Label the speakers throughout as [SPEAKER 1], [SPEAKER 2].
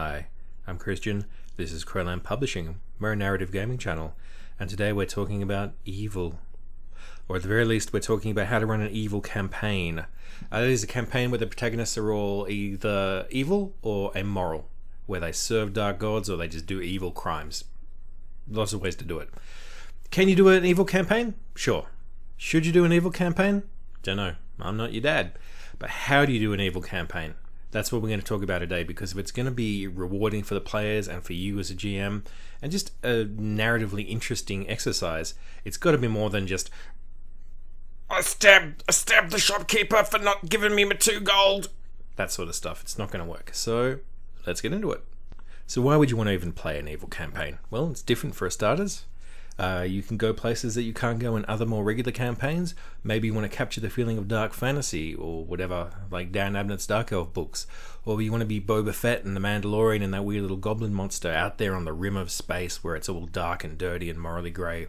[SPEAKER 1] Hi, I'm Christian. This is Crowland Publishing, we're a narrative gaming channel, and today we're talking about evil. Or at the very least, we're talking about how to run an evil campaign. That is a campaign where the protagonists are all either evil or immoral, where they serve dark gods or they just do evil crimes. Lots of ways to do it. Can you do an evil campaign? Sure. Should you do an evil campaign? Don't know. I'm not your dad. But how do you do an evil campaign? That's what we're going to talk about today, because if it's going to be rewarding for the players and for you as a GM, and just a narratively interesting exercise, it's got to be more than just, I stabbed the shopkeeper for not giving me my 2 gold. That sort of stuff. It's not going to work. So let's get into it. So why would you want to even play an evil campaign? Well, it's different for starters. You can go places that you can't go in other more regular campaigns. Maybe you want to capture the feeling of dark fantasy or whatever, like Dan Abnett's Dark Elf books. Or you want to be Boba Fett and the Mandalorian and that weird little goblin monster out there on the rim of space where it's all dark and dirty and morally grey.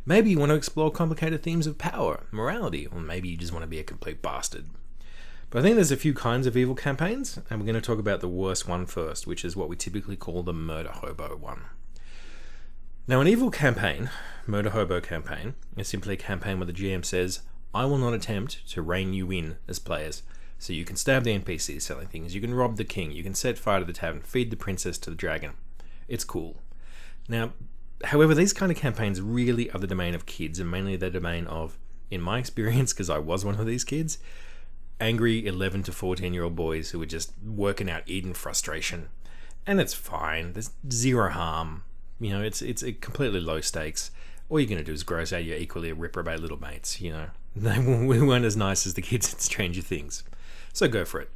[SPEAKER 1] Maybe you want to explore complicated themes of power, morality, or maybe you just want to be a complete bastard. But I think there's a few kinds of evil campaigns, and we're going to talk about the worst one first, which is what we typically call the murder hobo one. Now, an evil campaign, murder hobo campaign, is simply a campaign where the GM says, I will not attempt to rein you in as players. So you can stab the NPCs selling things, you can rob the king, you can set fire to the tavern, feed the princess to the dragon. It's cool. Now, however, these kind of campaigns really are the domain of kids, and mainly the domain of, in my experience, because I was one of these kids, angry 11 to 14-year-old boys who were just working out Eden frustration. And it's fine, there's zero harm. You know, it's a completely low stakes. All you're going to do is gross out your equally reprobate little mates, you know. We weren't as nice as the kids in Stranger Things. So go for it.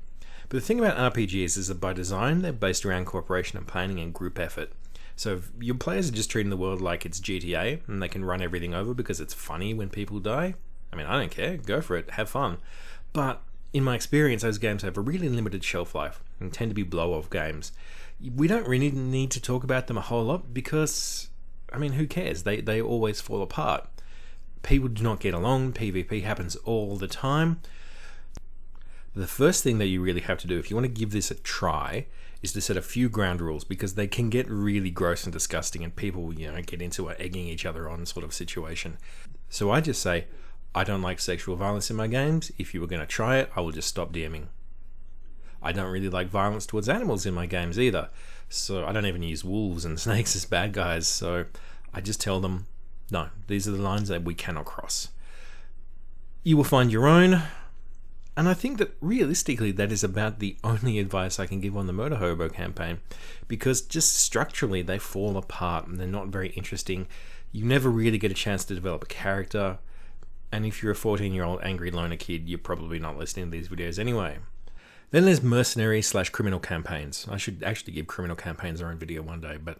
[SPEAKER 1] But the thing about RPGs is that by design, they're based around cooperation and planning and group effort. So if your players are just treating the world like it's GTA and they can run everything over because it's funny when people die, I mean, I don't care. Go for it. Have fun. But in my experience, those games have a really limited shelf life and tend to be blow-off games. We don't really need to talk about them a whole lot because, I mean, who cares? They always fall apart. People do not get along. PvP happens all the time. The first thing that you really have to do if you want to give this a try is to set a few ground rules, because they can get really gross and disgusting and people, you know, get into an egging each other on sort of situation. So I just say, I don't like sexual violence in my games. If you were going to try it, I will just stop DMing. I don't really like violence towards animals in my games either. So I don't even use wolves and snakes as bad guys. So I just tell them, no, these are the lines that we cannot cross. You will find your own. And I think that realistically that is about the only advice I can give on the Murder Hobo campaign, because just structurally they fall apart and they're not very interesting. You never really get a chance to develop a character. And if you're a 14-year-old angry loner kid, you're probably not listening to these videos anyway. Then there's mercenary/criminal campaigns. I should actually give criminal campaigns their own video one day, but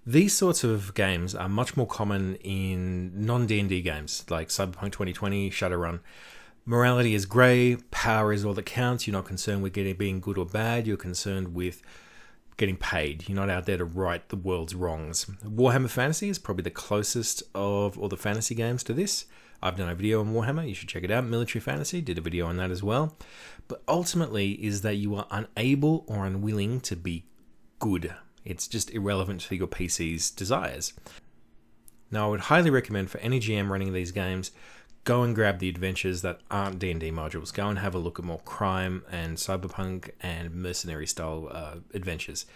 [SPEAKER 1] these sorts of games are much more common in non-D&D games like Cyberpunk 2020, Shadowrun. Morality is grey, power is all that counts. You're not concerned with being good or bad, you're concerned with getting paid. You're not out there to right the world's wrongs. Warhammer Fantasy is probably the closest of all the fantasy games to this. I've done a video on Warhammer, you should check it out. Military Fantasy, did a video on that as well. But ultimately is that you are unable or unwilling to be good. It's just irrelevant to your PC's desires. Now, I would highly recommend for any GM running these games, go and grab the adventures that aren't D&D modules. Go and have a look at more crime and cyberpunk and mercenary style adventures.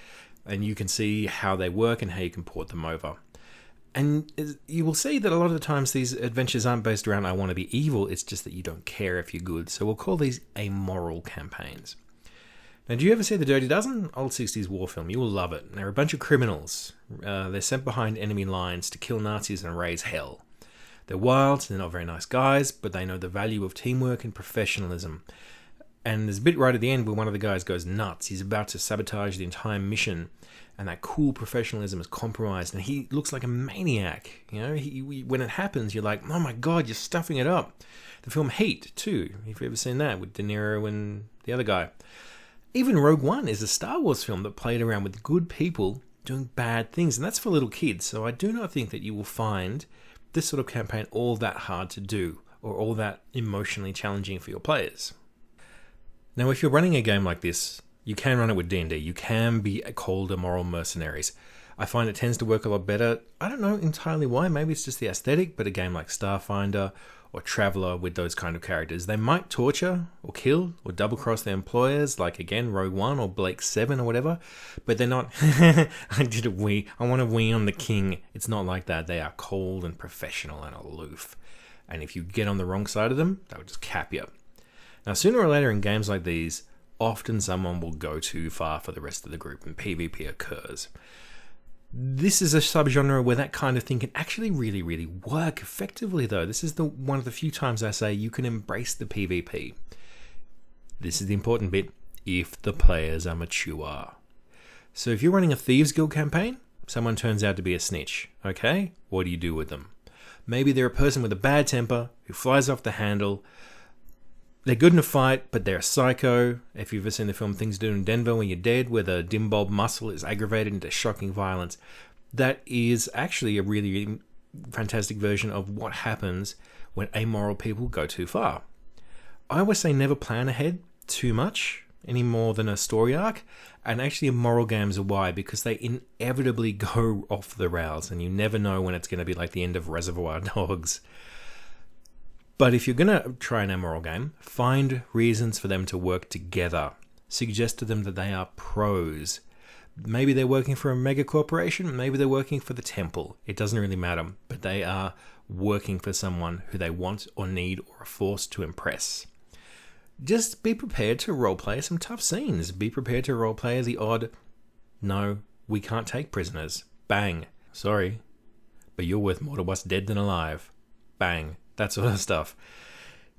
[SPEAKER 1] And you can see how they work and how you can port them over. And you will see that a lot of the times these adventures aren't based around I want to be evil, it's just that you don't care if you're good. So we'll call these amoral campaigns. Now, do you ever see The Dirty Dozen? Old 60s war film. You will love it. They're a bunch of criminals. They're sent behind enemy lines to kill Nazis and raise hell. They're wild, they're not very nice guys, but they know the value of teamwork and professionalism. And there's a bit right at the end where one of the guys goes nuts. He's about to sabotage the entire mission, and that cool professionalism is compromised, and he looks like a maniac. You know, when it happens, you're like, oh my god, you're stuffing it up. The film Heat, too, if you've ever seen that, with De Niro and the other guy. Even Rogue One is a Star Wars film that played around with good people doing bad things, and that's for little kids. So I do not think that you will find this sort of campaign all that hard to do, or all that emotionally challenging for your players. Now, if you're running a game like this, You can run it with D&D. You can be called immoral mercenaries. I find it tends to work a lot better. I don't know entirely why. Maybe it's just the aesthetic, but a game like Starfinder or Traveller with those kind of characters, they might torture or kill or double-cross their employers, like, again, Rogue One or Blake 7 or whatever, but they're not, I want to wee on the king. It's not like that. They are cold and professional and aloof. And if you get on the wrong side of them, they'll just cap you. Now, sooner or later in games like these, often someone will go too far for the rest of the group and PvP occurs. This is a subgenre where that kind of thing can actually really, really work effectively, though. This is one of the few times I say you can embrace the PvP. This is the important bit, if the players are mature. So if you're running a Thieves Guild campaign, someone turns out to be a snitch, okay? What do you do with them? Maybe they're a person with a bad temper who flies off the handle. They're good in a fight, but they're a psycho. If you've ever seen the film Things to Do in Denver When You're Dead, where the dim bulb muscle is aggravated into shocking violence, that is actually a really fantastic version of what happens when amoral people go too far. I always say never plan ahead too much, any more than a story arc, and actually immoral games are why, because they inevitably go off the rails, and you never know when it's going to be like the end of Reservoir Dogs. But if you're going to try an immoral game, find reasons for them to work together. Suggest to them that they are pros. Maybe they're working for a mega corporation, maybe they're working for the temple. It doesn't really matter, but they are working for someone who they want or need or are forced to impress. Just be prepared to roleplay some tough scenes. Be prepared to roleplay the odd, no, we can't take prisoners. Bang. Sorry, but you're worth more to us dead than alive. Bang. That sort of stuff.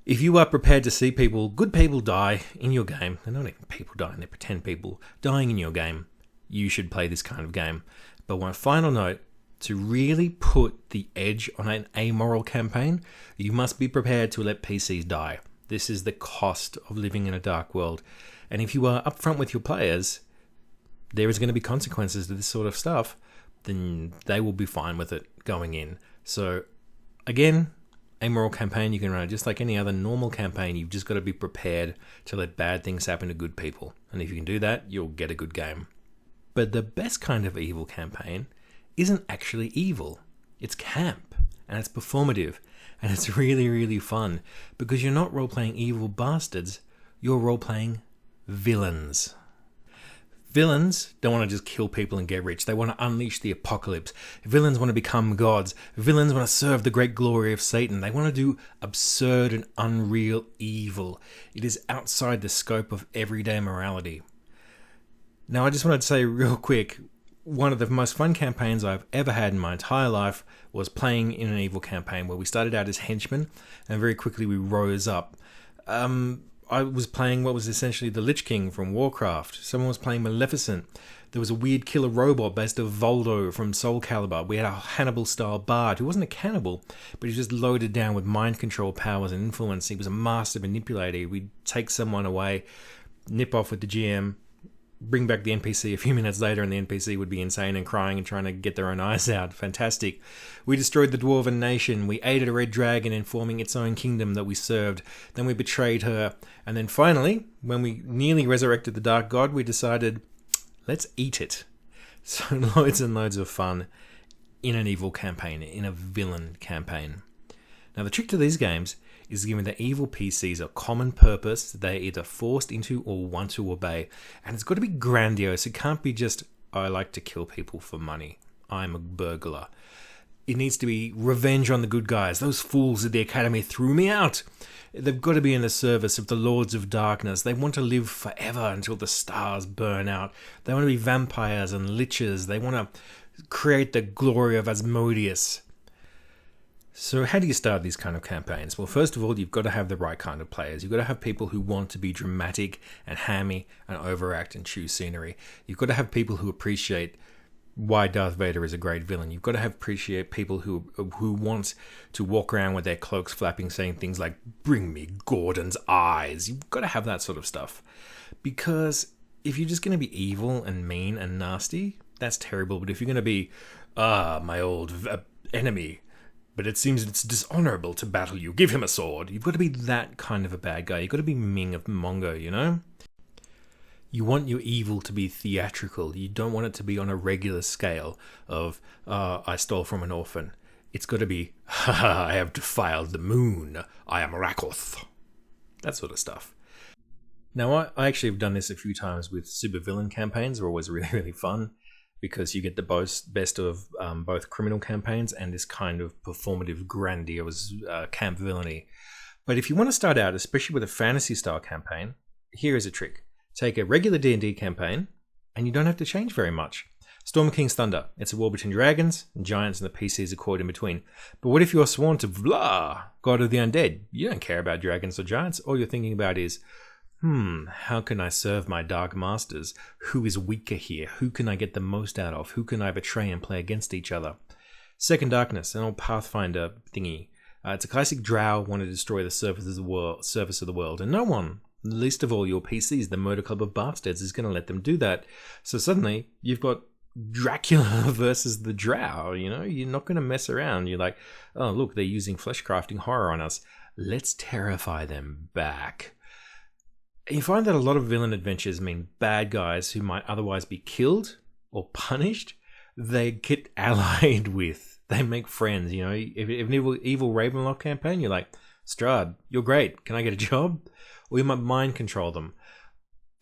[SPEAKER 1] If you are prepared to see good people die in your game, they're not even people dying, they're pretend people dying in your game, you should play this kind of game. But one final note, to really put the edge on an amoral campaign, you must be prepared to let PCs die. This is the cost of living in a dark world. And if you are upfront with your players, there is going to be consequences to this sort of stuff, then they will be fine with it going in. So, again, amoral campaign, you can run it just like any other normal campaign. You've just got to be prepared to let bad things happen to good people. And if you can do that, you'll get a good game. But the best kind of evil campaign isn't actually evil. It's camp, and it's performative, and it's really, really fun, because you're not role-playing evil bastards, you're role-playing villains. Villains don't want to just kill people and get rich. They want to unleash the apocalypse. Villains want to become gods. Villains want to serve the great glory of Satan. They want to do absurd and unreal evil. It is outside the scope of everyday morality. Now, I just wanted to say real quick, one of the most fun campaigns I've ever had in my entire life was playing in an evil campaign where we started out as henchmen and very quickly we rose up. I was playing what was essentially the Lich King from Warcraft. Someone was playing Maleficent. There was a weird killer robot based on Voldo from Soul Calibur. We had a Hannibal-style bard who wasn't a cannibal, but he was just loaded down with mind control powers and influence. He was a master manipulator. We'd take someone away, nip off with the GM, bring back the NPC a few minutes later, and the NPC would be insane and crying and trying to get their own eyes out. Fantastic. We destroyed the Dwarven nation. We aided a red dragon in forming its own kingdom that we served. Then we betrayed her. And then finally, when we nearly resurrected the Dark God, we decided, let's eat it. So loads and loads of fun in an evil campaign, in a villain campaign. Now the trick to these games is giving the evil PCs a common purpose they're either forced into or want to obey. And it's got to be grandiose. It can't be just, I like to kill people for money. I'm a burglar. It needs to be revenge on the good guys. Those fools at the academy threw me out. They've got to be in the service of the Lords of Darkness. They want to live forever until the stars burn out. They want to be vampires and liches. They want to create the glory of Asmodeus. So how do you start these kind of campaigns? Well, first of all, you've got to have the right kind of players. You've got to have people who want to be dramatic and hammy and overact and chew scenery. You've got to have people who appreciate why Darth Vader is a great villain. You've got to appreciate people who want to walk around with their cloaks flapping, saying things like, bring me Gordon's eyes. You've got to have that sort of stuff. Because if you're just going to be evil and mean and nasty, that's terrible. But if you're going to be, my old enemy, but it seems it's dishonorable to battle you, give him a sword. You've got to be that kind of a bad guy. You've got to be Ming of Mongo, you know? You want your evil to be theatrical. You don't want it to be on a regular scale of, I stole from an orphan. It's got to be, I have defiled the moon. I am Rakoth. That sort of stuff. Now, I actually have done this a few times with supervillain campaigns. They're always really, really fun because you get the best of both criminal campaigns and this kind of performative, grandiose camp villainy. But if you want to start out, especially with a fantasy-style campaign, here is a trick. Take a regular D&D campaign, and you don't have to change very much. Storm King's Thunder. It's a war between dragons and giants, and the PCs are caught in between. But what if you're sworn to Vla, god of the undead? You don't care about dragons or giants. All you're thinking about is, how can I serve my dark masters? Who is weaker here? Who can I get the most out of? Who can I betray and play against each other? Second Darkness, an old Pathfinder thingy. It's a classic drow want to destroy the surface of the world, and no one, least of all your PCs, the Murder Club of Bastards, is going to let them do that. So suddenly, you've got Dracula versus the drow, You're not going to mess around. You're like, oh, look, they're using flesh-crafting horror on us. Let's terrify them back. You find that a lot of villain adventures mean bad guys who might otherwise be killed or punished, they get allied with. They make friends, If an evil Ravenloft campaign, you're like, Strahd, you're great. Can I get a job? Or you might mind control them.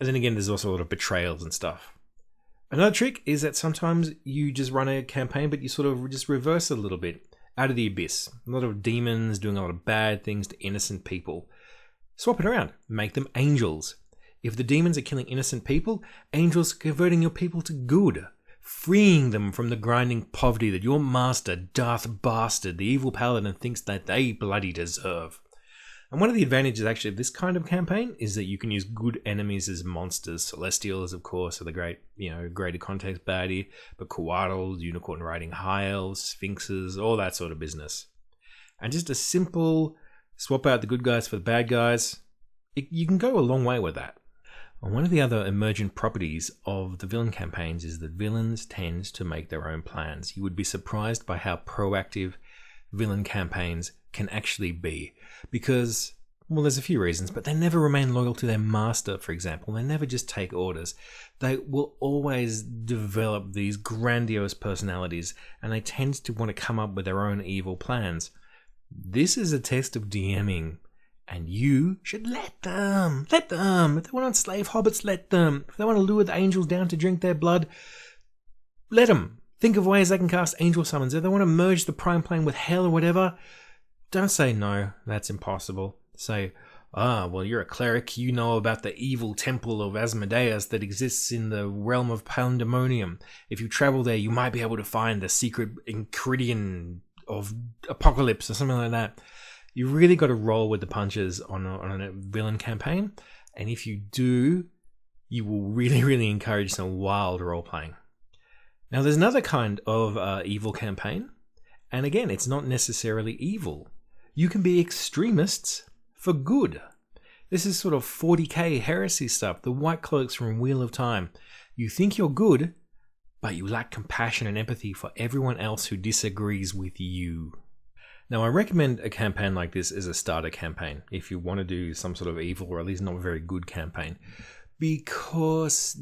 [SPEAKER 1] And then again, there's also a lot of betrayals and stuff. Another trick is that sometimes you just run a campaign, but you sort of just reverse it a little bit. Out of the Abyss. A lot of demons doing a lot of bad things to innocent people. Swap it around. Make them angels. If the demons are killing innocent people, angels are converting your people to good. Freeing them from the grinding poverty that your master, Darth Bastard, the evil paladin, thinks that they bloody deserve. And one of the advantages actually of this kind of campaign is that you can use good enemies as monsters. Celestials, of course, are the great, greater context baddie, but Coatls, unicorn riding high elves, sphinxes, all that sort of business. And just a simple swap out the good guys for the bad guys, you can go a long way with that. And one of the other emergent properties of the villain campaigns is that villains tend to make their own plans. You would be surprised by how proactive villain campaigns can actually be. Because, well, there's a few reasons, but they never remain loyal to their master, for example. They never just take orders. They will always develop these grandiose personalities, and they tend to want to come up with their own evil plans. This is a test of DMing, and you should let them. Let them. If they want to enslave hobbits, let them. If they want to lure the angels down to drink their blood, let them. Think of ways they can cast angel summons. If they want to merge the prime plane with hell or whatever, don't say no, that's impossible. Say, well, you're a cleric, you know about the evil temple of Asmodeus that exists in the realm of Pandemonium. If you travel there, you might be able to find the secret Enchiridion of Apocalypse or something like that. You really got to roll with the punches on a villain campaign, and if you do, you will really, really encourage some wild role-playing. Now, there's another kind of evil campaign, and again, it's not necessarily evil. You can be extremists for good. This is sort of 40k heresy stuff, the White Cloaks from Wheel of Time. You think you're good, but you lack compassion and empathy for everyone else who disagrees with you. Now, I recommend a campaign like this as a starter campaign, if you want to do some sort of evil or at least not very good campaign, because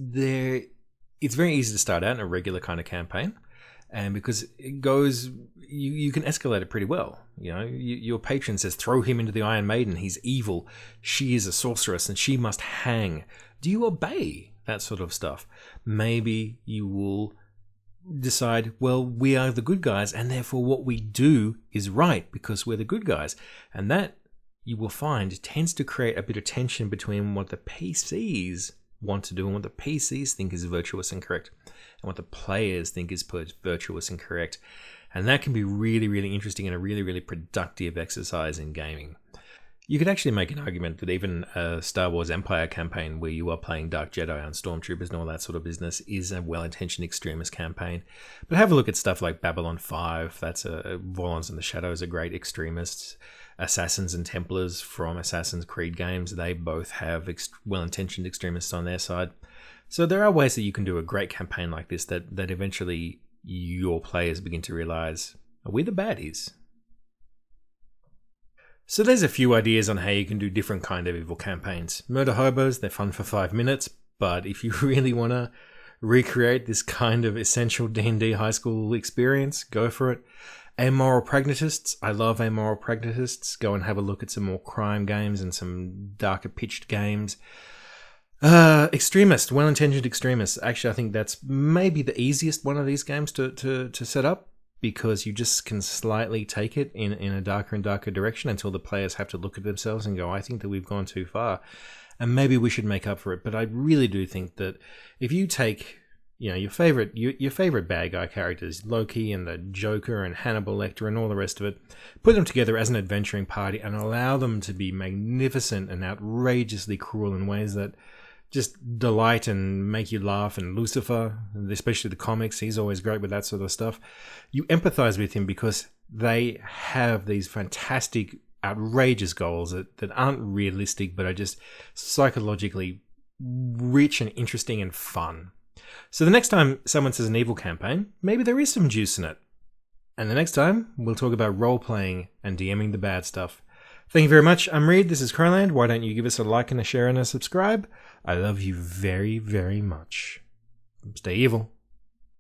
[SPEAKER 1] it's very easy to start out in a regular kind of campaign, and because it goes, you can escalate it pretty well. Your patron says, throw him into the Iron Maiden, he's evil, she is a sorceress and she must hang. Do you obey that sort of stuff? Maybe you will decide, well, we are the good guys and therefore what we do is right because we're the good guys. And that, you will find, tends to create a bit of tension between what the PCs want to do and what the PCs think is virtuous and correct, and what the players think is virtuous and correct. And that can be really, really interesting and a really, really productive exercise in gaming. You could actually make an argument that even a Star Wars Empire campaign where you are playing Dark Jedi and Stormtroopers and all that sort of business is a well-intentioned extremist campaign. But have a look at stuff like Babylon 5. That's Violence in the Shadows are great extremists. Assassins and Templars from Assassin's Creed games, they both have well-intentioned extremists on their side. So there are ways that you can do a great campaign like this that eventually your players begin to realize, are we the baddies? So there's a few ideas on how you can do different kind of evil campaigns. Murder hobos, they're fun for 5 minutes, but if you really want to recreate this kind of essential D&D high school experience, go for it. Amoral Pragmatists. I love Amoral Pragmatists. Go and have a look at some more crime games and some darker pitched games. Extremist, Well-Intentioned Extremists. Actually, I think that's maybe the easiest one of these games to set up, because you just can slightly take it in a darker and darker direction until the players have to look at themselves and go, I think that we've gone too far, and maybe we should make up for it. But I really do think that if you take your favorite bad guy characters, Loki and the Joker and Hannibal Lecter and all the rest of it, put them together as an adventuring party and allow them to be magnificent and outrageously cruel in ways that just delight and make you laugh. And Lucifer, especially the comics, he's always great with that sort of stuff. You empathize with him because they have these fantastic, outrageous goals that aren't realistic, but are just psychologically rich and interesting and fun. So the next time someone says an evil campaign, maybe there is some juice in it. And the next time, we'll talk about role-playing and DMing the bad stuff. Thank you very much. I'm Reed. This is Crowland. Why don't you give us a like and a share and a subscribe? I love you very, very much. Stay evil.